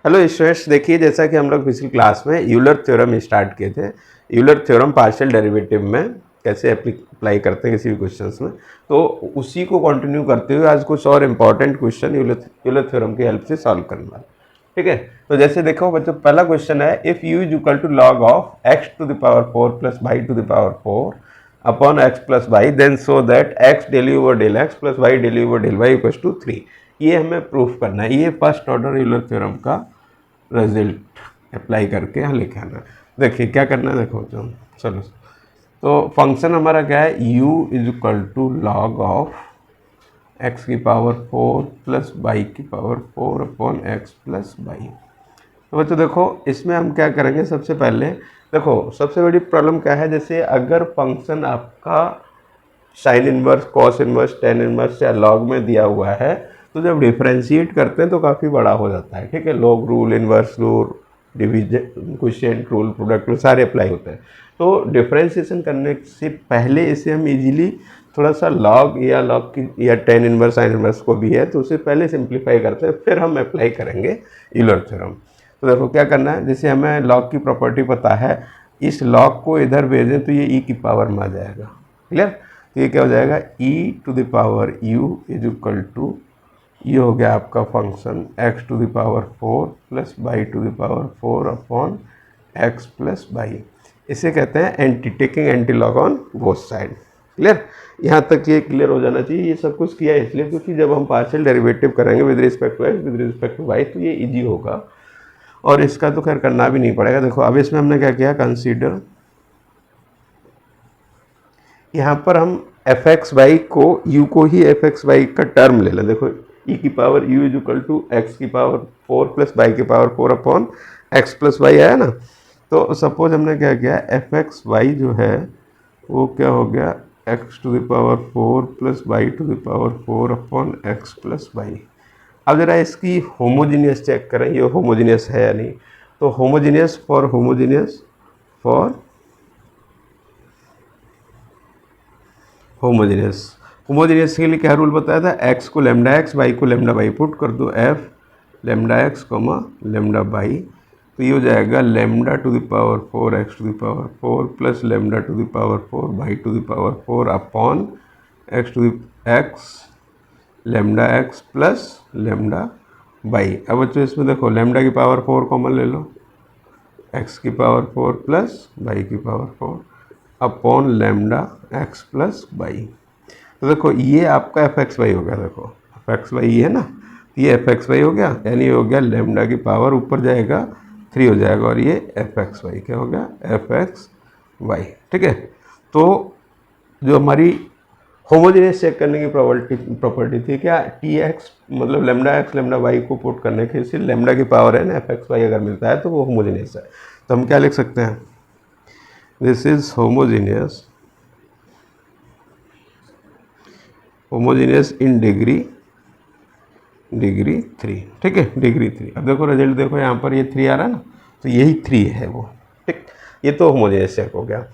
Hello students, देखिए जैसा कि हम लोग पिछली क्लास में यूलर थ्योरम स्टार्ट किए थे। यूलर थ्योरम पार्शियल डेरिवेटिव में कैसे अप्लाई करते हैं किसी भी क्वेश्चंस में, तो उसी को कंटिन्यू करते हुए आज कुछ और इम्पॉर्टेंट क्वेश्चन यूलर थ्योरम की हेल्प से सॉल्व करने वाले। ठीक है, तो जैसे देखो बच्चों, पहला क्वेश्चन है if u is equal to log of x to the power 4 plus y to the power 4 upon x plus y, then so that x del u over del x plus y del u over del y equals to 3। ये हमें proof करना है। ये first order Euler theorem का result apply करके यहाँ लिखे आना। देखिए क्या करना है, देखो जो चलो, तो फंक्शन हमारा क्या है, u is equal to log of x की पावर 4 प्लस वाई की power 4 upon x plus y. तो बच्चों देखो इसमें हम क्या करेंगे, सबसे पहले देखो सबसे बड़ी प्रॉब्लम क्या है, जैसे अगर फंक्शन आपका sine inverse, cos inverse, tan inverse या लॉग में दिया हुआ है, तो जब डिफ्रेंशिएट करते हैं तो काफ़ी बड़ा हो जाता है। ठीक है, log rule, inverse rule, division, quotient rule, product rule सारे अप्लाई होते हैं। तो डिफ्रेंशिएशन करने से पहले इसे हम इजीली थोड़ा सा लॉग की या टेन इनवर्स, साइन इनवर्स को भी है तो उसे पहले सिंप्लीफाई करते हैं, फिर हम अप्लाई करेंगे यूलर थ्योरम। तो देखो क्या करना है, जैसे हमें लॉग की प्रॉपर्टी पता है, इस लॉग को इधर भेजें तो ये e की पावर में आ जाएगा। क्लियर? तो ये क्या हो जाएगा, e to the power u is equal to, ये हो गया आपका function x to the power 4 plus y to the power 4 upon x plus y. इसे कहते हैं anti, taking anti log on both side. Clear? यहाँ तक ये क्लियर हो जाना चाहिए। ये सब कुछ किया है इसलिए क्योंकि जब हम पार्शियल डेरिवेटिव करेंगे with respect to x, with respect to y, तो ये इजी होगा और इसका तो खैर करना भी नहीं पड़ेगा। देखो अब इसमें हमने क्या किया, कंसीडर, यहाँ पर हम एफ एक्स वाई को, u को ही एफ एक्स वाई का टर्म ले लें। देखो e की power u is equal to x की पावर 4 प्लस वाई की power 4 upon x plus y आया ना। तो सपोज हमने क्या किया, एफ एक्स वाई जो है वो क्या हो गया, x to the power 4 plus y to the power 4 upon x plus y. अब जरा इसकी होमोजीनियस चेक करें, ये होमोजीनियस है या नहीं। तो होमोजीनियस होमोजीनियस के लिए क्या रूल बताया था, x को लेमडा एक्स, वाई को लेमडा वाई पुट कर दो, f lambda x comma lambda y. तो ये हो जाएगा lambda to the power 4 x to the power 4 plus lambda to the power 4 y to the power 4 upon x to the x lambda x plus lambda y. अब बच्चों इसमें देखो lambda की power 4 common ले लो, एक्स की power 4 plus y की power 4 upon lambda x plus y. तो देखो ये आपका एफ एक्स वाई हो गया। देखो एफ एक्स वाई है ना, ये एफ एक्स वाई हो गया, यानी ये हो गया लेमडा की पावर ऊपर जाएगा 3 हो जाएगा, और ये एफ एक्स वाई क्या हो गया, एफ एक्स वाई। ठीक है, तो जो हमारी होमोजेनियस चेक करने की प्रॉपर्टी थी क्या, टी एक्स मतलब लेमडा एक्स लेमडा वाई को पुट करने के लिए लेमडा की पावर है ना, एफ एक्स वाई अगर मिलता है तो वो होमोजेनियस है। तो हम क्या लिख सकते हैं, this is homogeneous in degree 3। ठीक है, डिग्री 3। अब देखो रिजल्ट देखो, यहाँ पर ये 3 आ रहा है ना, तो यही 3 है वो। ठीक, ये तो होमोजेनियस चेक हो गया।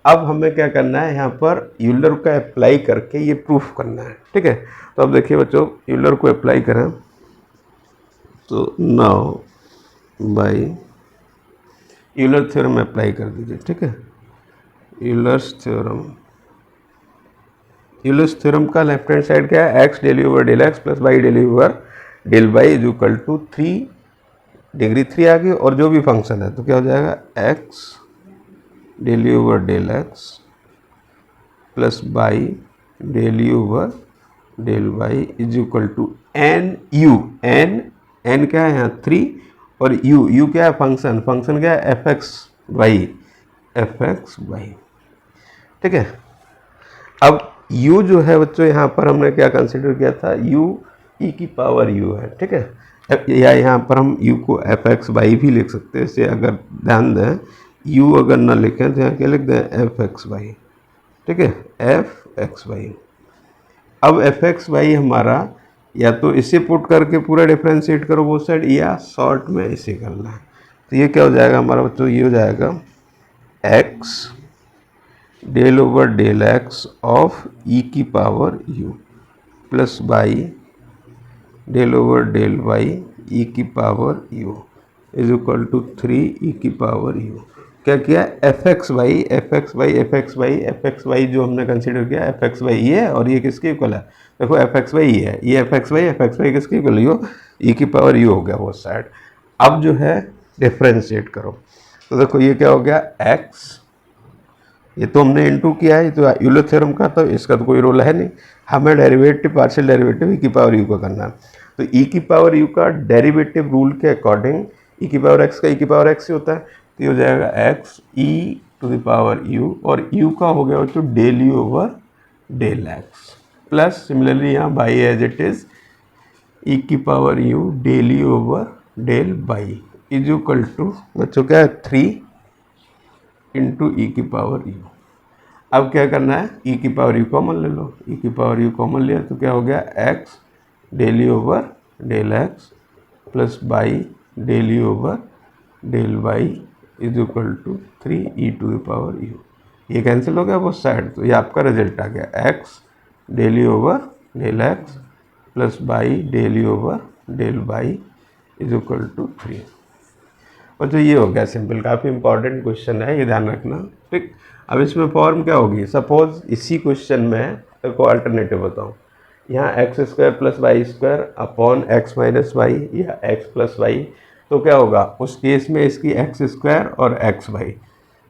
अब हमें क्या करना है, यहाँ पर यूलर का अप्लाई करके ये प्रूफ करना है। ठीक है, तो अब देखिए बच्चों, यूलर को अप्लाई करें तो now by Euler theorem apply कर दीजिए। ठीक है, यूलर्स थ्योरम का लेफ्ट हैंड साइड क्या है, x del over del x plus y del over del y is equal to 3, degree 3 आ गई, और जो भी फंक्शन है तो क्या हो जाएगा, x del over del x plus y del over del y is equal to n u, n क्या है यहाँ 3, और यू क्या है, फंक्शन क्या है, एफ एक्स वाई। ठीक है, अब u जो है बच्चों यहाँ पर हमने क्या कंसिडर किया था, u e की पावर u है। ठीक है, या यहाँ पर हम u को एफ एक्स वाई भी लिख सकते हैं। इसे अगर ध्यान दें, u अगर ना लिखें तो यहाँ क्या लिख दें, एफ एक्स वाई। ठीक है, एफ एक्स वाई। अब एफ एक्स वाई हमारा या तो इसे पुट करके पूरा डिफ्रेंशिएट करो वो साइड, या शॉर्ट में इसे करना है। तो ये क्या हो जाएगा हमारा बच्चों, ये हो जाएगा x del over del x of e की power u plus y del over del y e की power u। Is equal to 3e⁻u। क्या किया, f x y f x y f x y f x y जो हमने consider किया f x Y ये है और ये किसके इक्वल है, देखो एफ एक्स वाई ये है, ये एफ एक्स वाई किसके इक्वल है, e⁻u हो गया वो साइड। अब जो है डिफ्रेंशिएट करो, तो देखो ये क्या हो गया x, ये तो हमने इनटू किया है, तो यूलर थ्योरम का, तो इसका तो कोई रोल है नहीं, हमें डेरिवेटिव पार्शियल डेरिवेटिव e⁻u का करना है। तो e⁻u का डेरिवेटिव रूल के अकॉर्डिंग e⁻x का e⁻x ही होता है, तो ये हो जाएगा x e⁻u और u का हो गया तो del u over del x, plus similarly यहाँ y as it is e⁻u del u over del y is equal to बच्चों क्या है 3 इंटू e⁻u। अब क्या करना है, e⁻u कॉमन ले लो, e⁻u कॉमन लिया तो क्या हो गया x del u over del x plus y del u over del y is equal to 3e⁻u। ये कैंसिल हो गया वो साइड, तो ये आपका रिजल्ट आ गया x del u over del x plus y del u over del y is equal to 3। और जो ये हो गया सिंपल, काफ़ी इंपॉर्टेंट क्वेश्चन है, ये ध्यान रखना, ठीक। अब इसमें फॉर्म क्या होगी, सपोज इसी क्वेश्चन में देखो अल्टरनेटिव बताऊँ, यहाँ x² plus y² upon x minus y या x प्लस वाई, तो क्या होगा उस केस में इसकी x² और xy,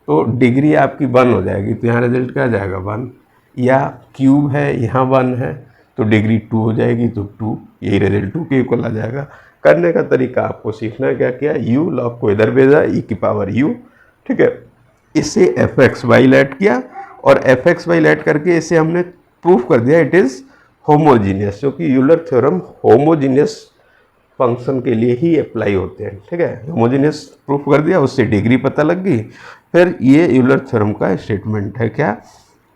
तो डिग्री आपकी 1 हो जाएगी, तो यहाँ रिजल्ट क्या आ जाएगा 1, या क्यूब है यहाँ 1 है तो डिग्री 2 हो जाएगी, तो 2, यही रिजल्ट 2 के इक्वल आ जाएगा। करने का तरीका आपको सीखना है, क्या किया, u लॉग को इधर भेजा e⁻u, ठीक है, इसे एफ एक्स वाई लेट किया और एफ एक्स वाई लेट करके इसे हमने प्रूफ कर दिया इट इज़ होमोजीनियस, क्योंकि यूलर थ्योरम होमोजीनियस फंक्शन के लिए ही अप्लाई होते हैं, ठीक है, होमोजीनियस प्रूफ कर दिया, उससे डिग्री पता लग गई। फिर ये यूलर थ्योरम का स्टेटमेंट है क्या,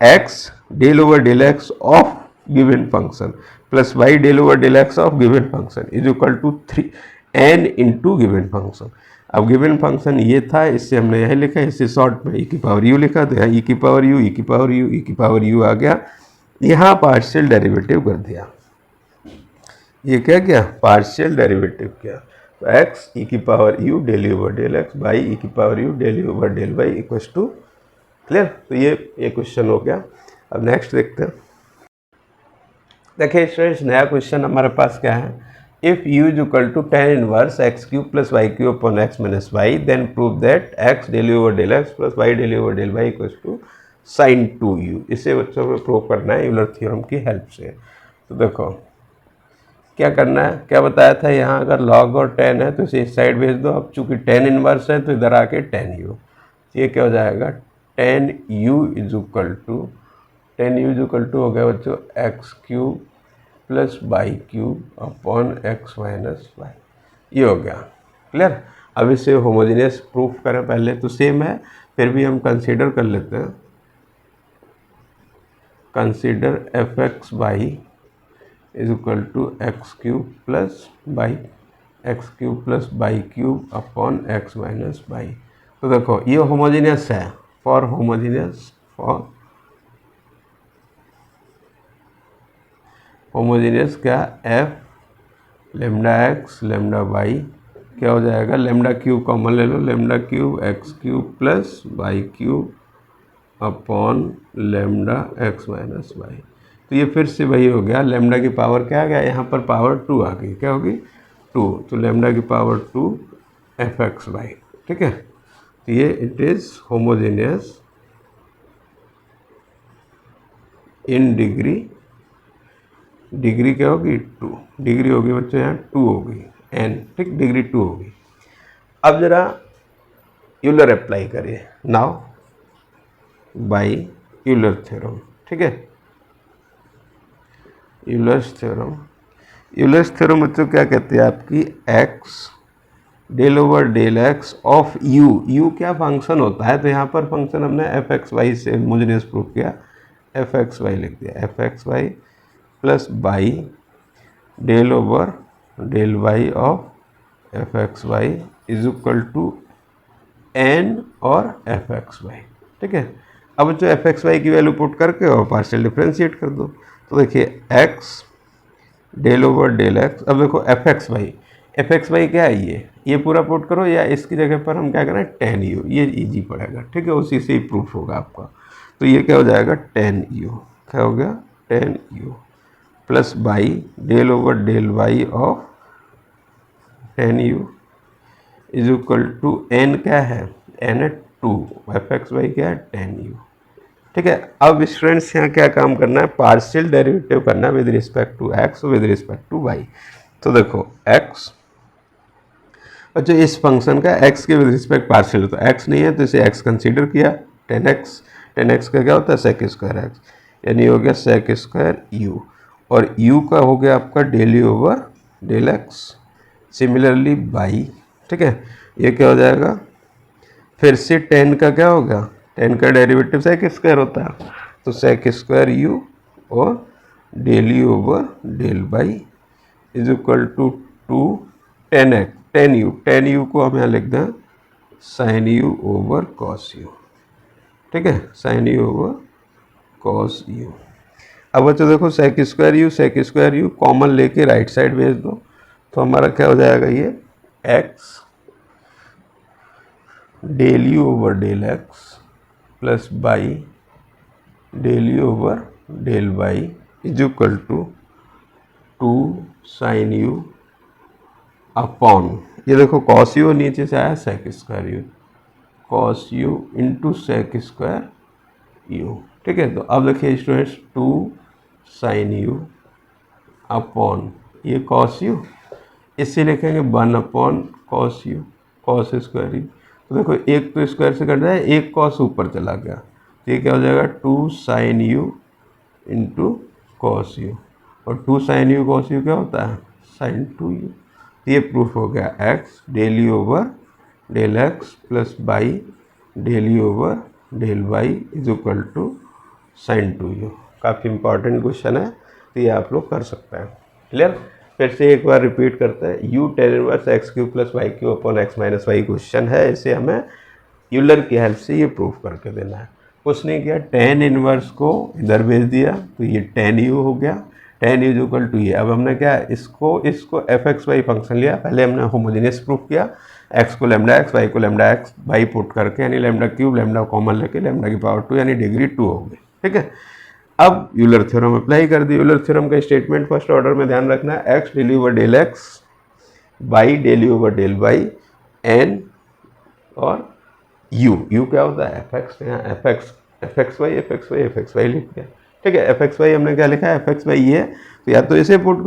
x del over del x of given function plus y del over del x of given function is equal to 3n into given function. अब गिवन फंक्शन ये था, इससे हमने यही लिखा, इससे शॉर्ट में e⁻u लिखा, तो यहाँ e⁻u आ गया, यहाँ पार्शियल डेरिवेटिव कर दिया, ये क्या किया, पार्शियल डेरिवेटिव किया, तो x e⁻u del over del x y e⁻u del over del y equal to, clear. तो ये क्वेश्चन हो गया। अब नेक्स्ट देखते हैं, देखिए स्टूडेंट्स नया क्वेश्चन हमारे पास क्या है, if u is equal to tan inverse x³ plus y³ upon x minus y, then prove that x del over del x plus y del over del y equal to sin 2u। इसे बच्चों में prove करना है Euler theorem की help से। तो देखो क्या करना है, क्या बताया था, यहाँ अगर log और tan है तो इसे इस साइड भेज दो, अब चूँकि tan इनवर्स है तो इधर आके tan u, ये क्या हो जाएगा, tan u is equal to हो गया बच्चों x³ plus y³ upon x minus y, ये हो गया, क्लियर। अब इसे होमोजेनियस प्रूफ करें, पहले तो सेम है, फिर भी हम कंसीडर कर लेते हैं, consider F x Y is equal to x³ plus y³ upon x minus y. तो देखो ये होमोजेनियस है, फॉर होमोजेनियस क्या, f lambda x lambda y क्या हो जाएगा, लेमडा क्यूब कॉमन ले लो, lambda cube x³ plus y³ upon lambda x minus y. तो ये फिर से वही हो गया, लेमडा की पावर क्या आ गया, यहाँ पर पावर 2 आ गई, क्या होगी 2, तो लेमडा की पावर 2 f(x)y, ठीक है। तो ये it is homogeneous in degree क्या होगी 2, डिग्री होगी बच्चों यहाँ 2 होगी n, ठीक, डिग्री 2 होगी। अब जरा यूलर अप्लाई करिए नाउ बाय यूलर थ्योरम, ठीक है, यूलर्स थ्योरम बच्चों क्या कहते हैं आपकी, x del over del x of u क्या फंक्शन होता है, तो यहाँ पर फंक्शन हमने f(x)y से होमोजेनियस प्रूफ किया, f(x)y लिख दिया, f(x)y plus y del over del y of f(x)y is equal to n और f(x)y, ठीक है। अब जो f(x)y की वैल्यू पुट करके और पार्शियल डिफ्रेंशिएट कर दो, तो देखिए x del over del x, अब देखो f(x)y एफ एक्स वाई क्या है, ये पूरा पुट करो, या इसकी जगह पर हम क्या करें टेन यू, ये इजी पड़ेगा, ठीक है, उसी से ही प्रूफ होगा आपका। तो ये क्या हो जाएगा टेन यू, क्या हो गया tan u plus y del over del y of tan u is equal to n क्या है, एन है टू, एफ एक्स वाई क्या है टेन यू, ठीक है। अब स्टूडेंट्स यहाँ क्या काम करना है, पार्शियल डेरिवेटिव करना है with respect to x with respect to y. तो देखो एक्स, अच्छा इस फंक्शन का एक्स के विद रिस्पेक्ट पार्शियल, तो एक्स नहीं है तो इसे एक्स कंसीडर किया, टेन एक्स का क्या होता है सेक स्क्वायर एक्स, यानी हो गया सेक स्क्वायर यू, और यू का हो गया आपका del u over del x, similarly y, ठीक है, ये क्या हो जाएगा, फिर से टेन का क्या होगा, टेन का डेरिवेटिव सेक स्क्वायर होता है, तो सेक स्क्वायर यू और del u over del y is equal to two tan x, tan u को हम यहाँ लिख दें sine u over cos u, ठीक है, sine u over cos u. अब बच्चों देखो सेक स्क्वायर यू कॉमन लेके राइट साइड भेज दो, तो हमारा क्या हो जाएगा, ये x del u over del x plus y del u over del y is equal to two sine u upon, ये देखो कॉस यू नीचे से आया sec square u, cos u into sec square u, ठीक है। तो अब देखिए students two sine u upon ये कॉस यू, इससे लिखेंगे one upon cos u, cos square u, तो देखो एक तो स्क्वायर से कट रहा है, एक कॉस ऊपर चला गया, तो ये क्या हो जाएगा two sine u into cos u, और two sine u cos u क्या होता है साइन टू यू, ये प्रूफ हो गया x del u over del x plus y del u over del y is equal to sine two u. काफ़ी important question है, तो ये आप लोग कर सकते हैं। क्लियर, फिर से एक बार रिपीट करते हैं, u tan inverse x cube plus y cube upon x minus y question है, इसे हमें यूलर की हेल्प से ये प्रूफ करके देना है। कुछ नहीं किया, टेन इनवर्स को इधर भेज दिया, तो ये टेन यू हो गया, टेन इज इक्वल टू ये। अब हमने क्या इसको एफ एक्स वाई फंक्शन लिया, पहले हमने होमोजेनियस प्रूफ किया, एक्स को लेमडा एक्स वाई को लेमडा एक्स वाई पुट करके, यानी लेमडा क्यूब लेमडा कॉमन लेके लेमडा की पावर 2 यानी डिग्री 2 हो गई, ठीक है। अब यूलर थ्योरम अप्लाई कर दी। यूलर थ्योरम का स्टेटमेंट फर्स्ट ऑर्डर में ध्यान रखना है, x del over del x y del over del y n और यू क्या होता है एफ एक्स, यहाँ एफ एक्स वाई लिख दिया, ठीक है। एफ एक्स वाई हमने क्या लिखा है, एफ एक्स वाई ये है, तो या तो इसे पुट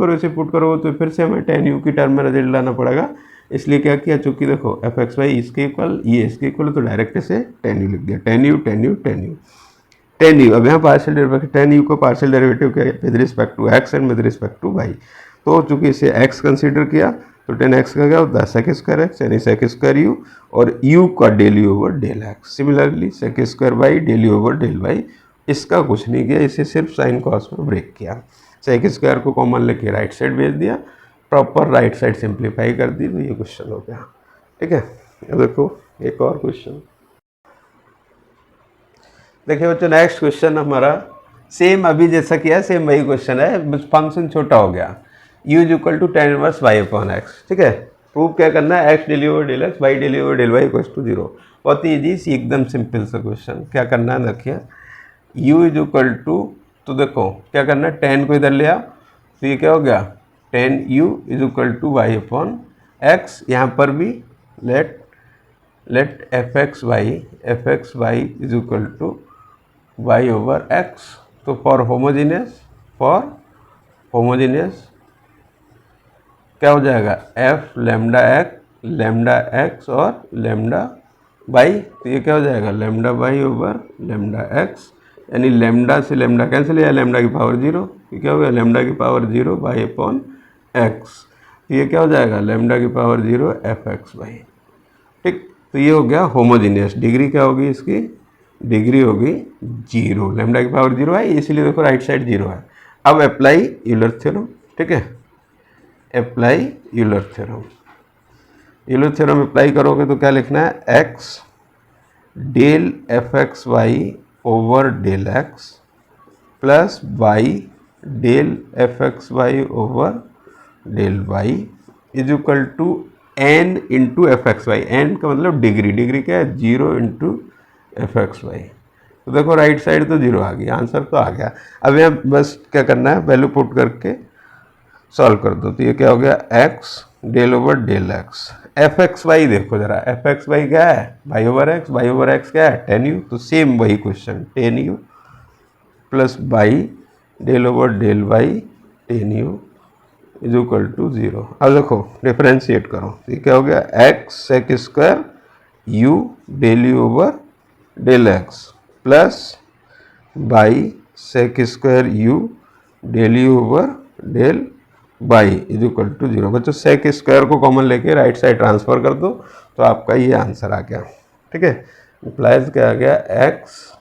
करो तो फिर से हमें टेन यू की टर्म में रिजल्ट लाना पड़ेगा, इसलिए क्या किया, चूंकि देखो एफ एक्स वाई इसके इक्वल ये इसके इक्वल, तो डायरेक्ट इसे टेन यू लिख दिया, टेन यू। अब यहाँ पार्शियल डेरिवेटिव, टेन यू को पार्शियल डेरिवेटिव क्या है with respect to x and with respect to y, तो चूंकि इसे एक्स कंसीडर किया तो टेन एक्स का क्या होता है सेक स्क्वायर एक्स यानी सेक स्क्वायर यू, और यू का del u over del x, similarly sec square y del u over del y, इसका कुछ नहीं किया, इसे सिर्फ साइन कॉस में ब्रेक किया, सेक स्क्वायर को कॉमन लेके राइट साइड भेज दिया, प्रॉपर राइट साइड सिंप्लीफाई कर दी, तो ये क्वेश्चन हो गया, ठीक है। अब देखो एक और क्वेश्चन देखिए बच्चों, नेक्स्ट क्वेश्चन हमारा सेम अभी जैसा किया सेम वही क्वेश्चन है, बस फंक्शन छोटा हो गया, u is equal to tan inverse y upon x, ठीक है। प्रूव क्या करना है, x del over del x y del over del y equals to 0, बहुत ही ईजी, एकदम सिंपल सा क्वेश्चन। क्या करना है देखिए, u इज इक्वल टू, तो देखो क्या करना है, टेन को इधर ले आओ, तो ये क्या हो गया, tan u is equal to y upon x, यहाँ पर भी let f x Y is equal to y over x, तो फॉर होमोजीनियस क्या हो जाएगा, एफ लेमडा एक्स और लेमडा वाई, तो ये क्या हो जाएगा lambda y over lambda x, यानी लेमडा से लेमडा कैंसिल या लेमडा की पावर 0, ये क्या हो गया लेमडा की पावर 0 वाई अपॉन एक्स, तो ये क्या हो जाएगा लेमडा की पावर 0 एफ एक्स वाई, ठीक। तो ये हो गया होमोजीनियस, डिग्री क्या होगी इसकी, डिग्री होगी 0, लेमडा की पावर 0 है, इसीलिए देखो राइट साइड 0 है। अब अप्लाई यूलर थ्योरम, ठीक है, अप्लाई यूलर थ्योरम अप्लाई करोगे तो क्या लिखना है, x del f x y over del x plus y del f x y over del y is equal to n into f x y. N का मतलब degree, degree क्या है 0 into f x Y. तो देखो right side तो 0 आ गया, answer तो आ गया। अब यहाँ बस क्या करना है, वैल्यू पुट करके सॉल्व कर दो। तो ये क्या हो गया, x del over del x. F x y देखो जरा, एफ एक्स वाई क्या है, y over x, y over x क्या है 10u। तो सेम वही question 10u plus y del over del y 10u is equal to 0। अब देखो डिफ्रेंशिएट करो, तो ये क्या हो गया, x sec square u del u over del x plus y sec square u del u over del y is equal to 0। बच्चों sec square को कॉमन लेके राइट साइड ट्रांसफर कर दो तो आपका ये आंसर आ गया। ठीक है, इम्प्लाइज क्या आ गया, x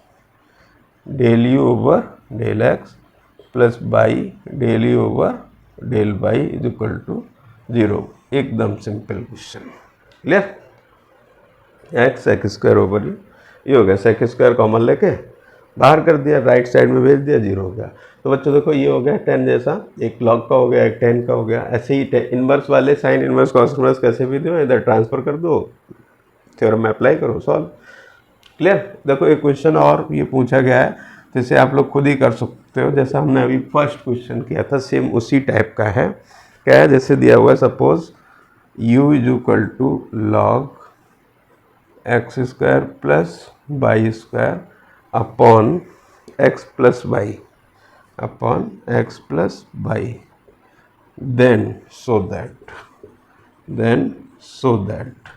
del u over del x plus y del u over del y is equal to 0। एकदम simple question, clear. X sec square over ये हो गया, सेक स्क्वायर कॉमन लेके बाहर कर दिया, राइट साइड में भेज दिया, 0 हो गया। तो बच्चों देखो ये हो गया 10 जैसा, एक लॉग का हो गया, एक 10 का हो गया। ऐसे ही इनवर्स वाले साइन इनवर्स कॉस इनवर्स कैसे भी दो, इधर ट्रांसफर कर दो, थ्योरम में अप्लाई करो, सॉल्व, क्लियर। देखो एक क्वेश्चन और ये पूछा गया है, जैसे आप लोग खुद ही कर सकते हो, जैसा हमने अभी फर्स्ट क्वेश्चन किया था सेम उसी टाइप का है। क्या है, जैसे दिया हुआ है suppose u is equal to log x square plus y square upon x plus y upon x plus y, then so that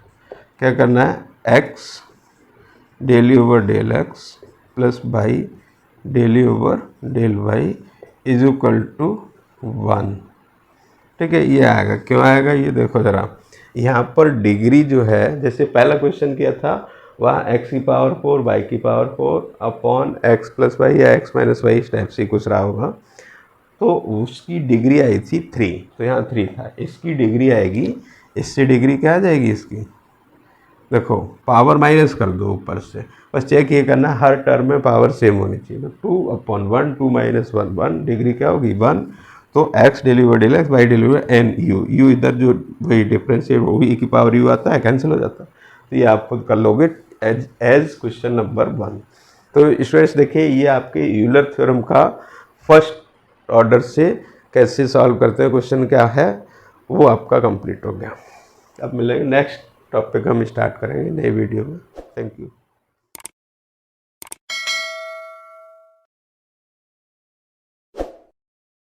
क्या करना है, x del u over del x plus y del u over del y is equal to 1। ठीक है, ये आएगा, क्यों आएगा ये देखो ज़रा, यहाँ पर डिग्री जो है, जैसे पहला क्वेश्चन किया था वहाँ एक्स की पावर 4 वाई की power 4 upon x plus y या एक्स माइनस वाई इस टाइप से कुछ रहा होगा, तो उसकी डिग्री आई थी 3, तो यहाँ 3 था। इसकी डिग्री आएगी, इससे डिग्री क्या आ जाएगी इसकी, देखो पावर माइनस कर दो ऊपर से, बस चेक ये करना हर टर्म में पावर सेम होनी चाहिए। तो 2/1 2 माइनस 1 1, डिग्री क्या होगी 1। तो x del u over del x y del u over n u, u इधर जो वही डिफरेंस है वो ई की पावर यू आता है, कैंसिल हो जाता है। तो ये आप खुद कर लोगे एज क्वेश्चन नंबर 1। तो स्टूडेंट्स देखिए ये आपके यूलर थ्योरम का फर्स्ट ऑर्डर से कैसे सॉल्व करते हैं क्वेश्चन क्या है वो आपका कंप्लीट हो गया। अब मिलेंगे नेक्स्ट टॉपिक हम स्टार्ट करेंगे नए वीडियो में। Thank you.